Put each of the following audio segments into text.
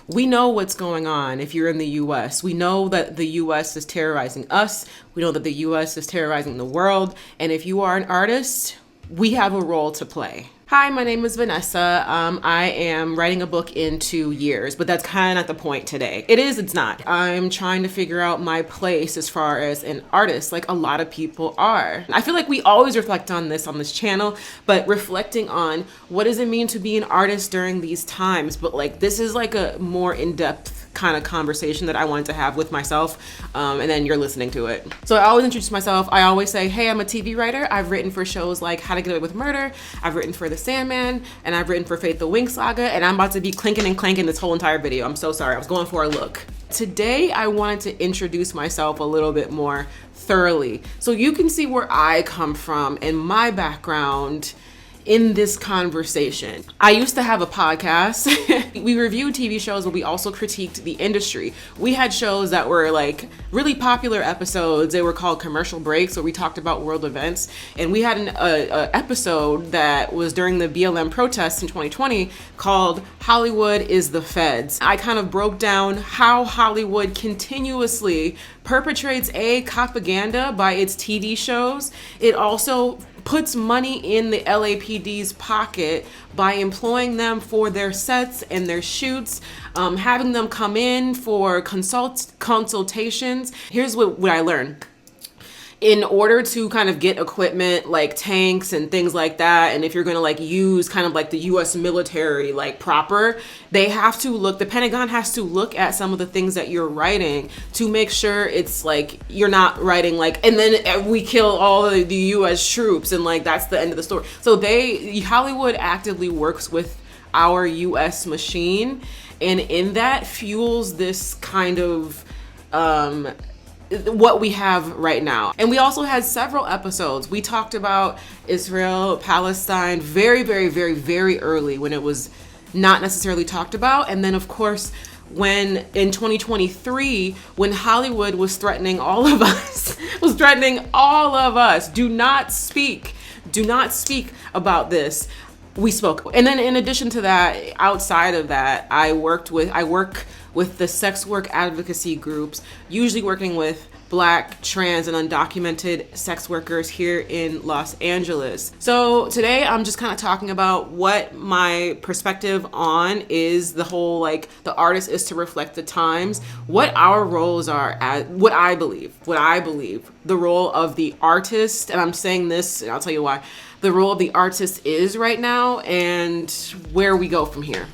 We know what's going on if you're in the US. We know that the US is terrorizing us. We know that the US is terrorizing the world. And if you are an artist, we have a role to play. Hi, my name is Vanessa. I am writing a book in 2 years, but that's kind of not the point today. It is, it's not. I'm trying to figure out my place as far as an artist, like a lot of people are. I feel like we always reflect on this channel, but reflecting on what does it mean to be an artist during these times. But like, this is like a more in-depth kind of conversation that I wanted to have with myself, and then you're listening to it. So I always introduce myself. I always say, hey, I'm a TV writer. I've written for shows like How to Get Away with Murder. I've written for The Sandman, and I've written for Fate the Wing Saga, and I'm about to be clinking and clanking this whole entire video. I'm so sorry. I was going for a look. Today, I wanted to introduce myself a little bit more thoroughly so you can see where I come from and my background in this conversation. I used to have a podcast. We reviewed TV shows, but we also critiqued the industry. We had shows that were like really popular episodes. They were called commercial breaks, where we talked about world events. And we had an episode that was during the BLM protests in 2020 called Hollywood is the Feds. I kind of broke down how Hollywood continuously perpetrates propaganda by its TV shows. It also puts money in the LAPD's pocket by employing them for their sets and their shoots, having them come in for consultations. Here's what I learned. In order to kind of get equipment like tanks and things like that, and if you're gonna like use kind of like the US military like proper, they have to look, the Pentagon has to look at some of the things that you're writing to make sure it's like, you're not writing like, and then we kill all of the US troops and like that's the end of the story. So Hollywood actively works with our US machine, and in that fuels this kind of, what we have right now. And we also had several episodes. We talked about Israel, Palestine very, very, very, very early when it was not necessarily talked about. And then of course, when in 2023, when Hollywood was threatening all of us, do not speak about this. We spoke. And then in addition to that, outside of that, I work with the sex work advocacy groups, usually working with Black, trans, and undocumented sex workers here in Los Angeles. So today I'm just kind of talking about what my perspective on is the whole, like, the artist is to reflect the times, what our roles are, what I believe, the role of the artist, and I'm saying this, and I'll tell you why, the role of the artist is right now, and where we go from here.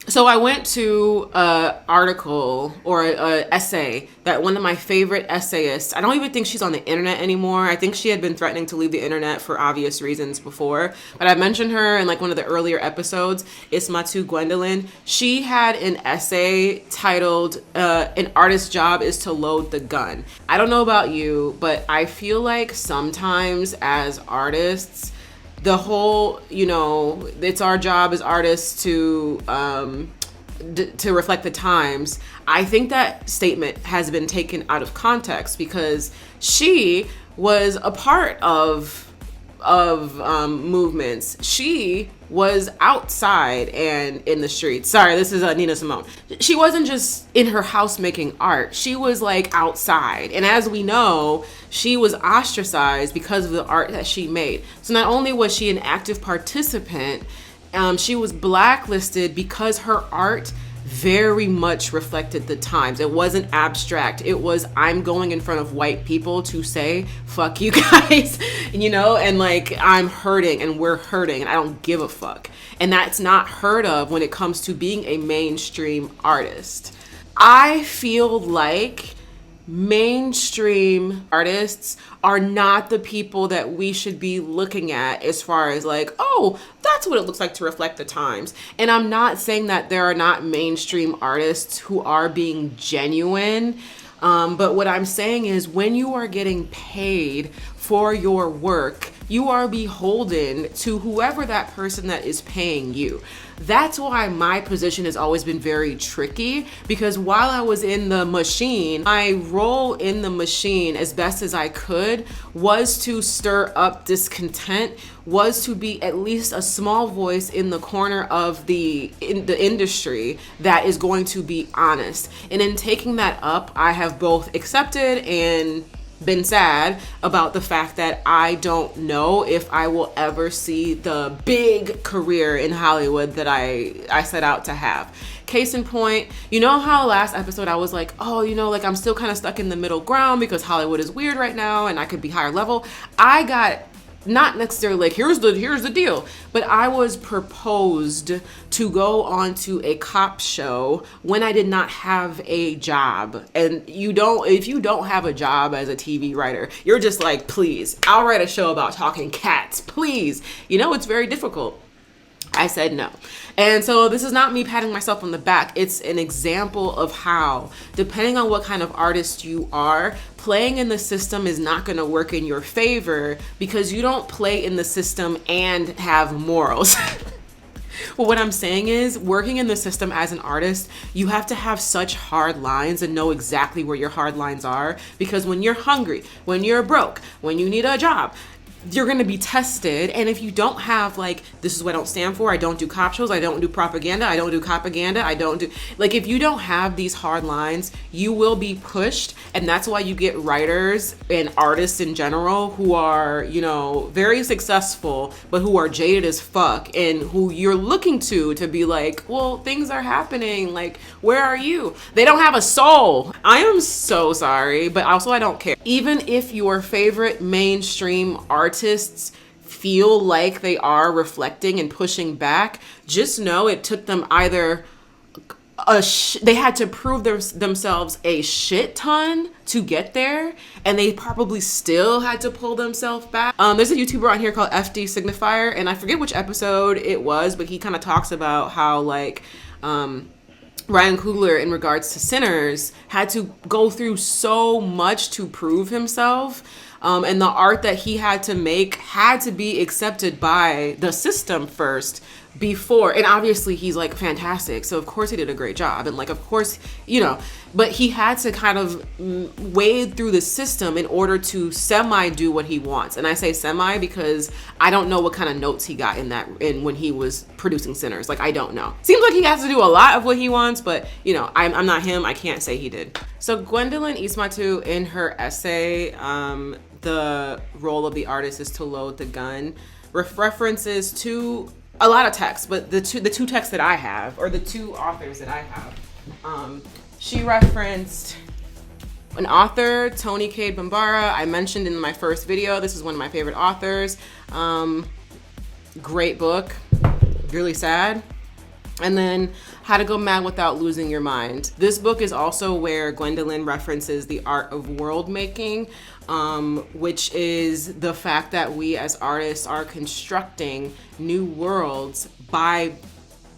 So I went to an article or an essay that one of my favorite essayists, I don't even think she's on the internet anymore. I think she had been threatening to leave the internet for obvious reasons before, but I mentioned her in like one of the earlier episodes, Ismatu Gwendolyn. She had an essay titled, An Artist's Job is to Load the Gun. I don't know about you, but I feel like sometimes as artists, the whole, it's our job as artists to reflect the times. I think that statement has been taken out of context because she was a part of movements. She was outside and in the streets. Sorry, this is Nina Simone. She wasn't just in her house making art. She was like outside. And as we know, she was ostracized because of the art that she made. So not only was she an active participant, she was blacklisted because her art very much reflected the times. It wasn't abstract. It was, I'm going in front of white people to say, fuck you guys, and like, I'm hurting and we're hurting and I don't give a fuck. And that's not heard of when it comes to being a mainstream artist. I feel like mainstream artists are not the people that we should be looking at as far as like, oh, that's what it looks like to reflect the times. And I'm not saying that there are not mainstream artists who are being genuine, but what I'm saying is when you are getting paid for your work You are beholden to whoever that person that is paying you. That's why my position has always been very tricky, because while I was in the machine, my role in the machine as best as I could was to stir up discontent, was to be at least a small voice in the corner of the industry that is going to be honest. And in taking that up, I have both accepted and been sad about the fact that I don't know if I will ever see the big career in Hollywood that I set out to have. Case in point, you know how last episode I was like, oh, like I'm still kind of stuck in the middle ground because Hollywood is weird right now and I could be higher level. I got not necessarily like, here's the deal, but I was proposed to go onto a cop show when I did not have a job. And if you don't have a job as a TV writer, you're just like, please, I'll write a show about talking cats, please. It's very difficult. I said no. And so this is not me patting myself on the back. It's an example of how, depending on what kind of artist you are, playing in the system is not going to work in your favor because you don't play in the system and have morals. Well, what I'm saying is, working in the system as an artist, you have to have such hard lines and know exactly where your hard lines are, because when you're hungry, when you're broke, when you need a job, you're going to be tested. And if you don't have this is what I don't stand for, I don't do cop shows, I don't do propaganda, I don't do propaganda, I don't do, if you don't have these hard lines, you will be pushed. And that's why you get writers and artists in general who are, very successful, but who are jaded as fuck, and who you're looking to be like, well, things are happening. Where are you? They don't have a soul. I am so sorry, but also I don't care. Even if your favorite mainstream artists feel like they are reflecting and pushing back, just know it took them either they had to prove themselves a shit ton to get there, and they probably still had to pull themselves back. There's a YouTuber on here called FD Signifier, and I forget which episode it was, but he kind of talks about how Ryan Coogler, in regards to Sinners, had to go through so much to prove himself. And the art that he had to make had to be accepted by the system first before. And obviously he's fantastic. So of course he did a great job. And of course, but he had to kind of wade through the system in order to semi do what he wants. And I say semi because I don't know what kind of notes he got in when he was producing Sinners. I don't know. Seems like he has to do a lot of what he wants, but I'm not him. I can't say he did. So Gwendolyn Ismatu, in her essay, the role of the artist is to load the gun, references to a lot of texts, but the two texts that I have, or the two authors that I have, she referenced an author, Toni Cade Bambara. I mentioned in my first video, this is one of my favorite authors. Great book, really sad. And then How to Go Mad Without Losing Your Mind. This book is also where Gwendolyn references the art of world making, which is the fact that we as artists are constructing new worlds by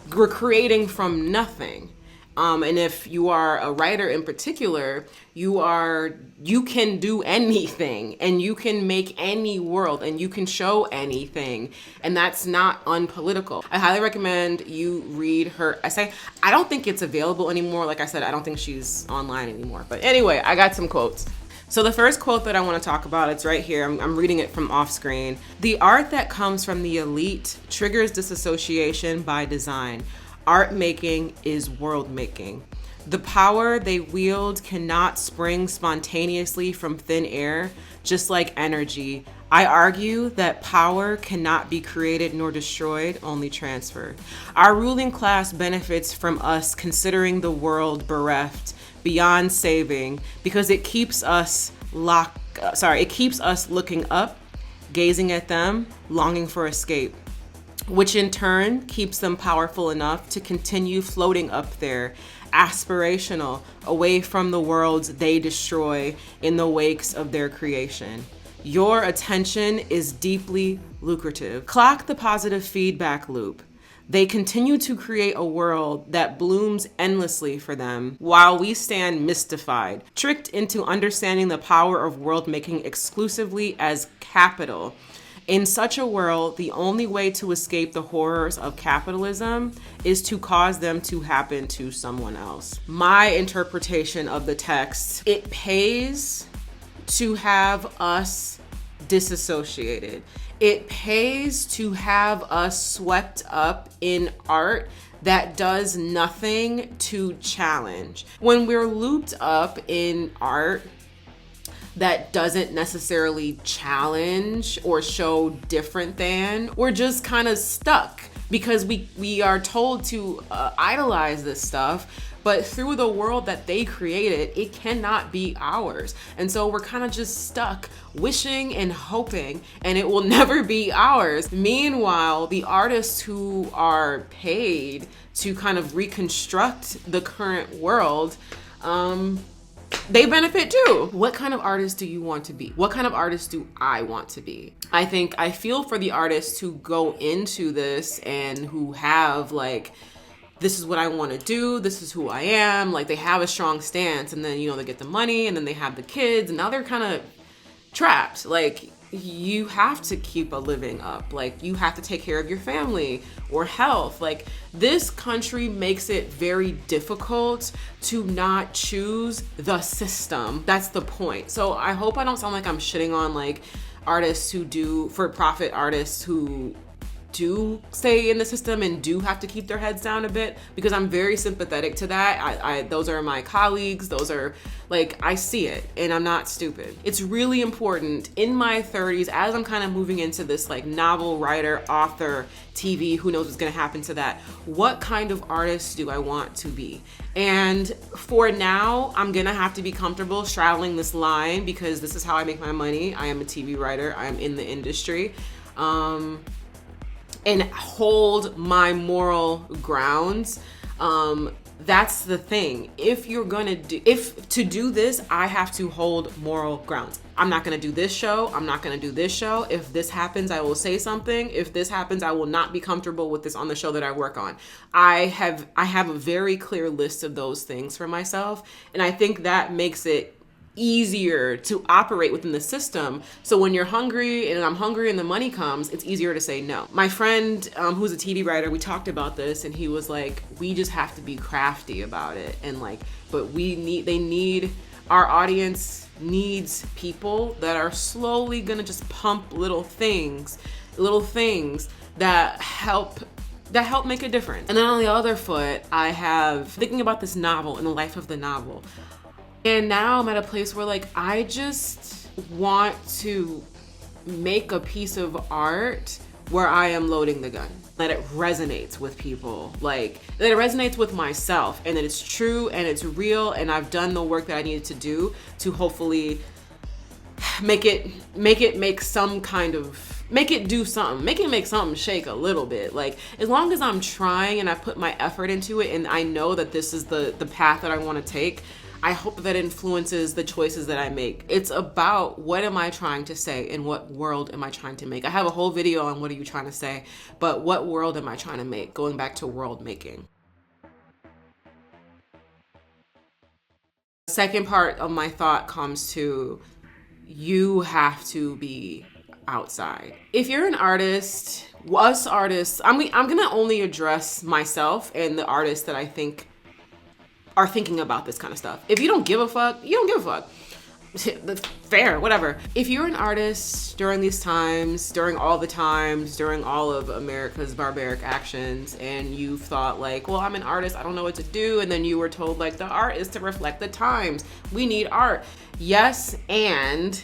creating from nothing. And if you are a writer in particular, you can do anything, and you can make any world, and you can show anything, and that's not unpolitical. I highly recommend you read her essay. I don't think it's available anymore. Like I said, I don't think she's online anymore. But anyway, I got some quotes. So the first quote that I want to talk about, it's right here. I'm reading it from off screen. "The art that comes from the elite triggers disassociation by design. Art making is world making. The power they wield cannot spring spontaneously from thin air, just like energy. I argue that power cannot be created nor destroyed, only transferred. Our ruling class benefits from us considering the world bereft, beyond saving, because it keeps us looking up, gazing at them, longing for escape, which in turn keeps them powerful enough to continue floating up there, aspirational, away from the worlds they destroy in the wakes of their creation. Your attention is deeply lucrative. Clock the positive feedback loop. They continue to create a world that blooms endlessly for them, while we stand mystified, tricked into understanding the power of world making exclusively as capital. In such a world, the only way to escape the horrors of capitalism is to cause them to happen to someone else. My interpretation of the text, it pays to have us disassociated. It pays to have us swept up in art that does nothing to challenge. When we're looped up in art that doesn't necessarily challenge or show different than, we're just kind of stuck because we are told to idolize this stuff, but through the world that they created, it cannot be ours. And so we're kind of just stuck wishing and hoping, and it will never be ours. Meanwhile, the artists who are paid to kind of reconstruct the current world, they benefit too. What kind of artist do you want to be? What kind of artist do I want to be? I feel for the artists who go into this and who have like, this is what I want to do, this is who I am, like they have a strong stance, and then, you know, they get the money, and then they have the kids, and now they're kind of trapped. Like, you have to keep a living up. Like, you have to take care of your family or health. Like, this country makes it very difficult to not choose the system. That's the point. So I hope I don't sound like I'm shitting on like artists who do, for-profit artists who do stay in the system and do have to keep their heads down a bit, because I'm very sympathetic to that. I those are my colleagues. Those are like, I see it and I'm not stupid. It's really important in my 30s, as I'm kind of moving into this like novel writer, author, TV, who knows what's gonna happen to that. What kind of artist do I want to be? And for now, I'm gonna have to be comfortable straddling this line because this is how I make my money. I am a TV writer. I am in the industry. And hold my moral grounds. That's the thing. If to do this, I have to hold moral grounds. I'm not gonna do this show. I'm not gonna do this show. If this happens, I will say something. If this happens, I will not be comfortable with this on the show that I work on. I have a very clear list of those things for myself. And I think that makes it easier to operate within the system. So when you're hungry and I'm hungry and the money comes, it's easier to say no. My friend who's a TV writer, we talked about this, and he was like, we just have to be crafty about it. And like, but our audience needs people that are slowly gonna just pump little things that help make a difference. And then on the other foot, I have thinking about this novel and the life of the novel. And now I'm at a place where like, I just want to make a piece of art where I am loading the gun, that it resonates with people, like that it resonates with myself, and that it's true and it's real, and I've done the work that I needed to do to hopefully make it make something shake a little bit. Like, as long as I'm trying and I put my effort into it and I know that this is the path that I want to take, I hope that influences the choices that I make. It's about, what am I trying to say and what world am I trying to make? I have a whole video on what are you trying to say, but what world am I trying to make? Going back to world making. The second part of my thought comes to, you have to be outside. If you're an artist, us artists, I'm gonna only address myself and the artists that I think are thinking about this kind of stuff. If you don't give a fuck, you don't give a fuck. Fair, whatever. If you're an artist during these times, during all of America's barbaric actions, and you've thought like, well, I'm an artist, I don't know what to do, and then you were told like, the art is to reflect the times. We need art. Yes, and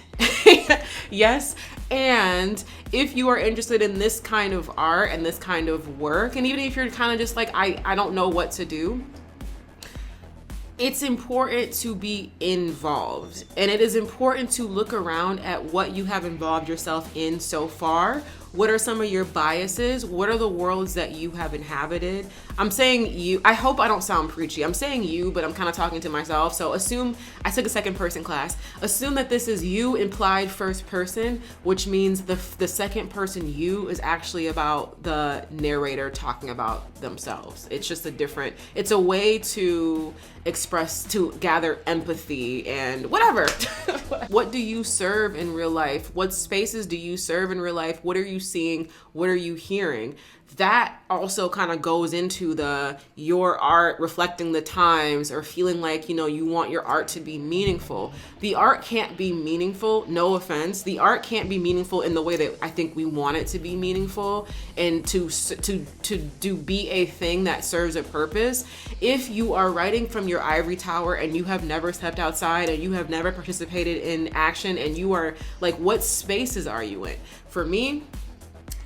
yes, and if you are interested in this kind of art and this kind of work, and even if you're kind of just like, I don't know what to do, it's important to be involved, and it is important to look around at what you have involved yourself in so far, What are some of your biases? What are the worlds that you have inhabited? I'm saying you, I hope I don't sound preachy. I'm saying you, but I'm kind of talking to myself. So assume, I took a second person class. Assume that this is you implied first person, which means the second person you is actually about the narrator talking about themselves. It's just it's a way to express, to gather empathy and whatever. What do you serve in real life? What spaces do you serve in real life? What are you seeing? What are you hearing? That also kind of goes into your art reflecting the times, or feeling like, you want your art to be meaningful. The art can't be meaningful, no offense. The art can't be meaningful in the way that I think we want it to be meaningful, and to be a thing that serves a purpose, if you are writing from your ivory tower and you have never stepped outside and you have never participated in action, and you are like, what spaces are you in? For me,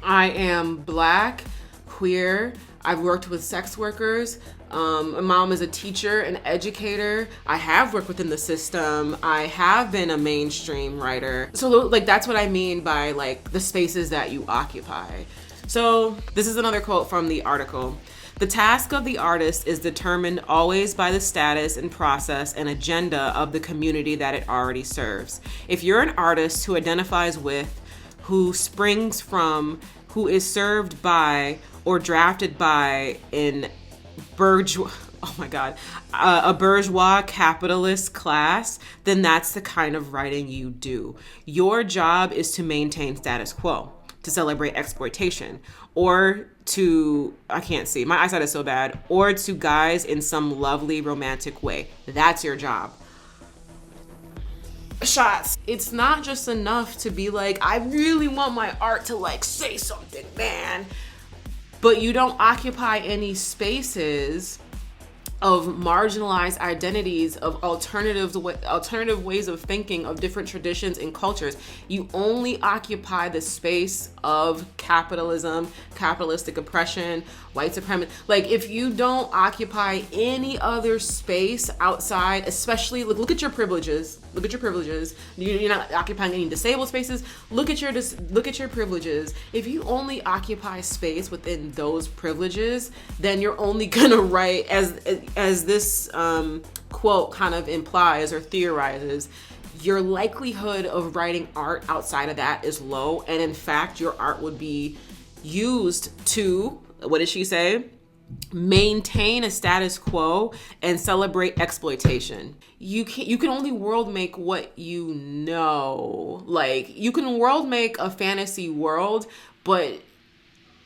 I am Black, queer. I've worked with sex workers. My mom is a teacher, an educator. I have worked within the system. I have been a mainstream writer. So like, that's what I mean by like the spaces that you occupy. So this is another quote from the article. The task of the artist is determined always by the status and process and agenda of the community that it already serves. If you're an artist who identifies with, who springs from, who is served by, or drafted by a bourgeois capitalist class, then that's the kind of writing you do. Your job is to maintain status quo, to celebrate exploitation, or to, I can't see, my eyesight is so bad, or to guise in some lovely romantic way. That's your job. Shots. It's not just enough to be like, I really want my art to like say something, man. But you don't occupy any spaces of marginalized identities, of alternative ways of thinking, of different traditions and cultures. You only occupy the space of capitalism, capitalistic oppression, white supremacy. Like, if you don't occupy any other space outside, especially look at your privileges. Look at your privileges. You're not occupying any disabled spaces. Look at your privileges. If you only occupy space within those privileges, then you're only gonna write, as this quote kind of implies or theorizes, your likelihood of writing art outside of that is low. And in fact, your art would be used to, what did she say? Maintain a status quo and celebrate exploitation. You can only world make what you know. Like, you can world make a fantasy world, but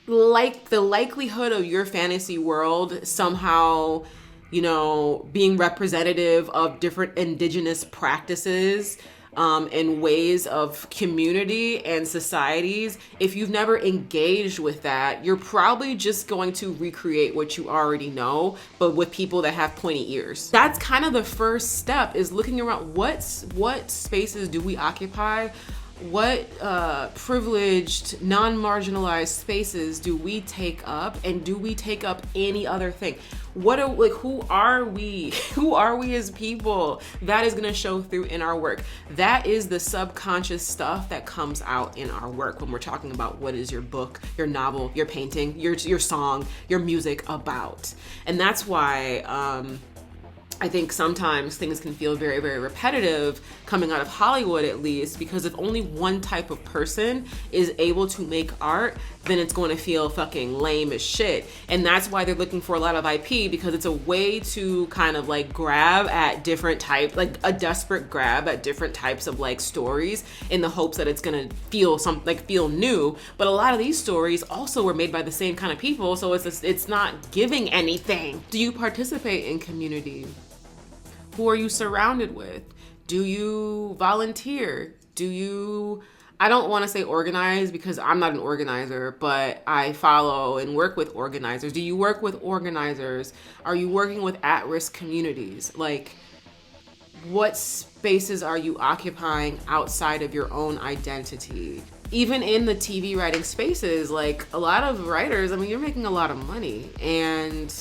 like the likelihood of your fantasy world somehow, being representative of different indigenous practices and ways of community and societies, if you've never engaged with that, you're probably just going to recreate what you already know, but with people that have pointy ears. That's kind of the first step, is looking around what spaces do we occupy? What privileged, non-marginalized spaces do we take up, and do we take up any other thing? Who are we? Who are we as people? That is gonna show through in our work. That is the subconscious stuff that comes out in our work when we're talking about what is your book, your novel, your painting, your song, your music about. And that's why I think sometimes things can feel very, very repetitive coming out of Hollywood, at least, because if only one type of person is able to make art, then it's going to feel fucking lame as shit. And that's why they're looking for a lot of IP, because it's a way to kind of like grab at different types, like a desperate grab at different types of like stories, in the hopes that it's going to feel new. But a lot of these stories also were made by the same kind of people, so it's not giving anything. Do you participate in community? Who are you surrounded with? Do you volunteer? I don't want to say organize, because I'm not an organizer, but I follow and work with organizers. Do you work with organizers? Are you working with at-risk communities? Like, what spaces are you occupying outside of your own identity? Even in the TV writing spaces, like a lot of writers, I mean, you're making a lot of money, and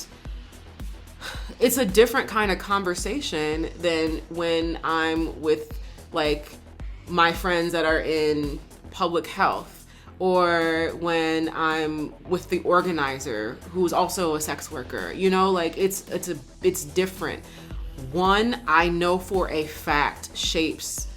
it's a different kind of conversation than when I'm with like my friends that are in public health, or when I'm with the organizer who's also a sex worker. You know, like it's different. One, I know for a fact shapes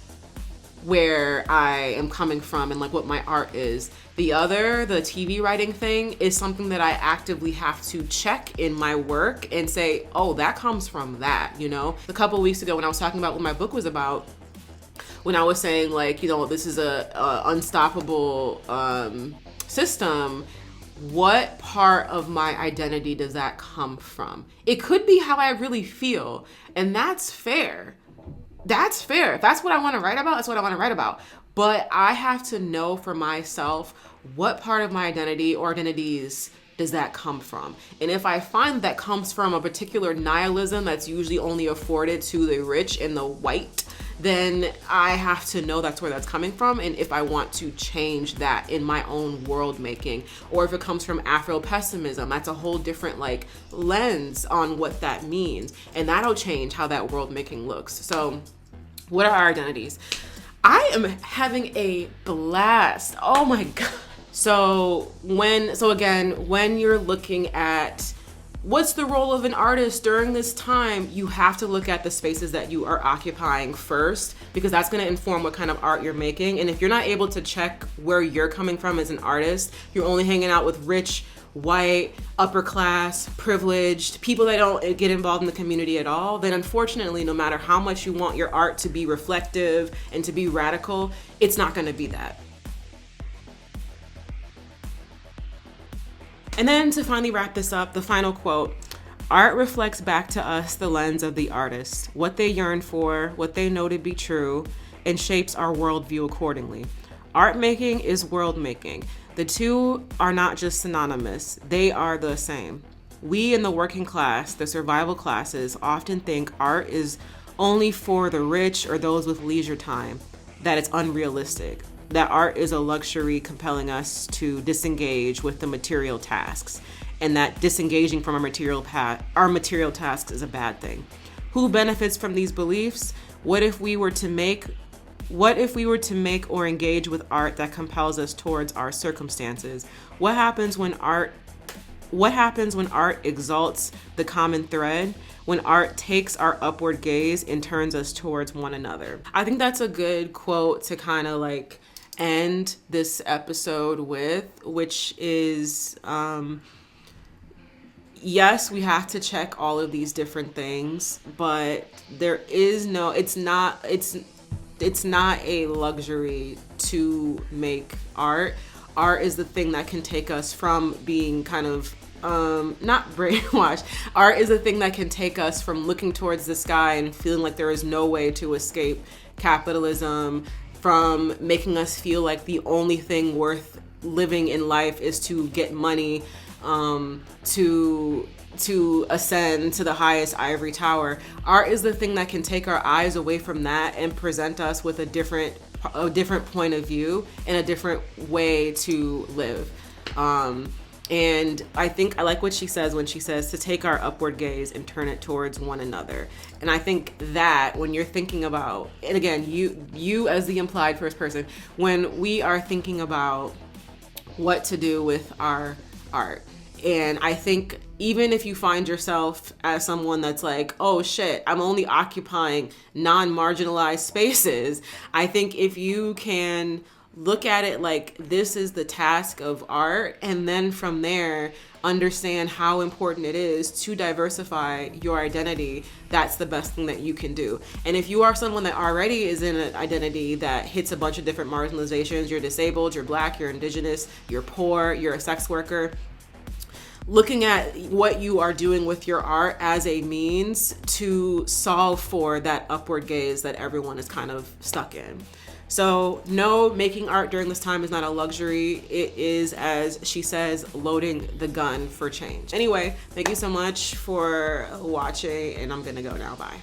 where I am coming from and like what my art is. The other, the TV writing thing, is something that I actively have to check in my work and say, oh, that comes from that, you know? A couple weeks ago when I was talking about what my book was about, when I was saying like, you know, this is a unstoppable system, what part of my identity does that come from? It could be how I really feel, and that's fair. That's fair. If that's what I want to write about, that's what I want to write about. But I have to know for myself what part of my identity or identities does that come from. And if I find that comes from a particular nihilism that's usually only afforded to the rich and the white, then I have to know that's where that's coming from, and if I want to change that in my own world making. Or if it comes from Afro-pessimism, that's a whole different like lens on what that means, and that'll change how that world making looks. So what are our identities? I am having a blast. Oh my God. So again, when you're looking at what's the role of an artist during this time, you have to look at the spaces that you are occupying first, because that's going to inform what kind of art you're making. And if you're not able to check where you're coming from as an artist, you're only hanging out with rich, white, upper class, privileged people that don't get involved in the community at all, then unfortunately, no matter how much you want your art to be reflective and to be radical, it's not going to be that. And then to finally wrap this up, the final quote: art reflects back to us the lens of the artist, what they yearn for, what they know to be true, and shapes our worldview accordingly. Art making is world making. The two are not just synonymous, they are the same. We in the working class, the survival classes, often think art is only for the rich or those with leisure time, that it's unrealistic, that art is a luxury compelling us to disengage with the material tasks, and that disengaging from our material tasks is a bad thing. Who benefits from these beliefs? What if we were to make or engage with art that compels us towards our circumstances? What happens when art exalts the common thread? When art takes our upward gaze and turns us towards one another? I think that's a good quote to kind of like end this episode with, which is, yes, we have to check all of these different things, but it's not a luxury to make art. Art is the thing that can take us from being kind of not brainwashed. Art is the thing that can take us from looking towards the sky and feeling like there is no way to escape capitalism, from making us feel like the only thing worth living in life is to get money, to ascend to the highest ivory tower. Art is the thing that can take our eyes away from that and present us with a different point of view and a different way to live. And I think I like what she says when she says to take our upward gaze and turn it towards one another. And I think that when you're thinking about, and again, you as the implied first person, when we are thinking about what to do with our art, and I think even if you find yourself as someone that's like, oh shit, I'm only occupying non-marginalized spaces, I think if you can look at it like this is the task of art, and then from there understand how important it is to diversify your identity, that's the best thing that you can do. And if you are someone that already is in an identity that hits a bunch of different marginalizations, you're disabled, you're black, you're indigenous, you're poor, you're a sex worker, looking at what you are doing with your art as a means to solve for that upward gaze that everyone is kind of stuck in. So no, making art during this time is not a luxury. It is, as she says, loading the gun for change. Anyway, thank you so much for watching, and I'm gonna go now. Bye.